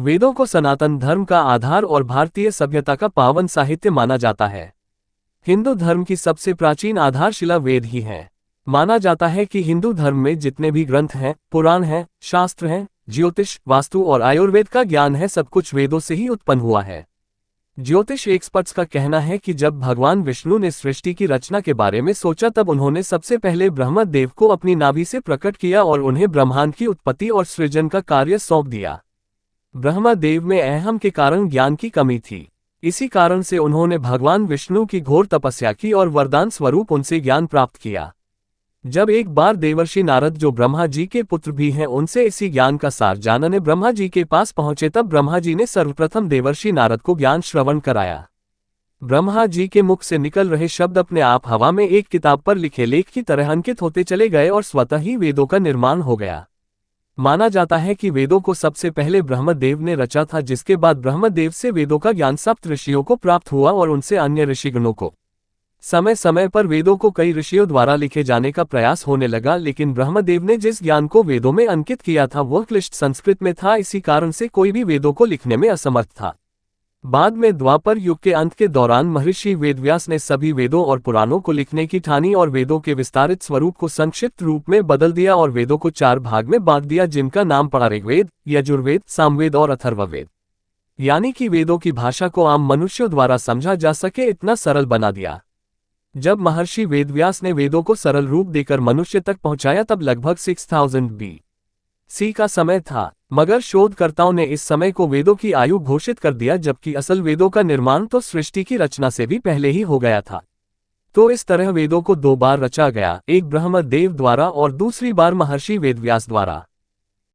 वेदों को सनातन धर्म का आधार और भारतीय सभ्यता का पावन साहित्य माना जाता है। हिंदू धर्म की सबसे प्राचीन आधारशिला वेद ही हैं। माना जाता है कि हिंदू धर्म में जितने भी ग्रंथ हैं, पुराण हैं, शास्त्र हैं, ज्योतिष, वास्तु और आयुर्वेद का ज्ञान है, सब कुछ वेदों से ही उत्पन्न हुआ है। ज्योतिष एक्सपर्ट्स का कहना है कि जब भगवान विष्णु ने सृष्टि की रचना के बारे में सोचा तब उन्होंने सबसे पहले ब्रह्मदेव को अपनी नाभि से प्रकट किया और उन्हें ब्रह्मांड की उत्पत्ति और सृजन का कार्य सौंप दिया। ब्रह्मदेव में अहम के कारण ज्ञान की कमी थी। इसी कारण से उन्होंने भगवान विष्णु की घोर तपस्या की और वरदान स्वरूप उनसे ज्ञान प्राप्त किया। जब एक बार देवर्षि नारद, जो ब्रह्मा जी के पुत्र भी हैं, उनसे इसी ज्ञान का सार जानने ब्रह्मा जी के पास पहुंचे तब ब्रह्मा जी ने सर्वप्रथम देवर्षि नारद को ज्ञान श्रवण कराया। ब्रह्मा जी के मुख से निकल रहे शब्द अपने आप हवा में एक किताब पर लिखे लेख की तरह अंकित होते चले गए और स्वतः ही वेदों का निर्माण हो गया। माना जाता है कि वेदों को सबसे पहले ब्रह्मदेव ने रचा था, जिसके बाद ब्रह्मदेव से वेदों का ज्ञान सप्त ऋषियों को प्राप्त हुआ और उनसे अन्य ऋषिगणों को। समय समय पर वेदों को कई ऋषियों द्वारा लिखे जाने का प्रयास होने लगा, लेकिन ब्रह्मदेव ने जिस ज्ञान को वेदों में अंकित किया था वह क्लिष्ट संस्कृत में था। इसी कारण से कोई भी वेदों को लिखने में असमर्थ था। बाद में द्वापर युग के अंत के दौरान महर्षि वेदव्यास ने सभी वेदों और पुराणों को लिखने की ठानी और वेदों के विस्तारित स्वरूप को संक्षिप्त रूप में बदल दिया और वेदों को 4 भाग में बांट दिया, जिनका नाम पड़ा ऋग्वेद, यजुर्वेद, सामवेद और अथर्ववेद। यानी कि वेदों की भाषा को आम मनुष्यों द्वारा समझा जा सके इतना सरल बना दिया। जब महर्षि वेदव्यास ने वेदों को सरल रूप देकर मनुष्य तक पहुंचाया तब लगभग 6000 BC का समय था, मगर शोधकर्ताओं ने इस समय को वेदों की आयु घोषित कर दिया, जबकि असल वेदों का निर्माण तो सृष्टि की रचना से भी पहले ही हो गया था। तो इस तरह वेदों को 2 बार रचा गया, एक ब्रह्मदेव द्वारा और दूसरी बार महर्षि वेदव्यास द्वारा।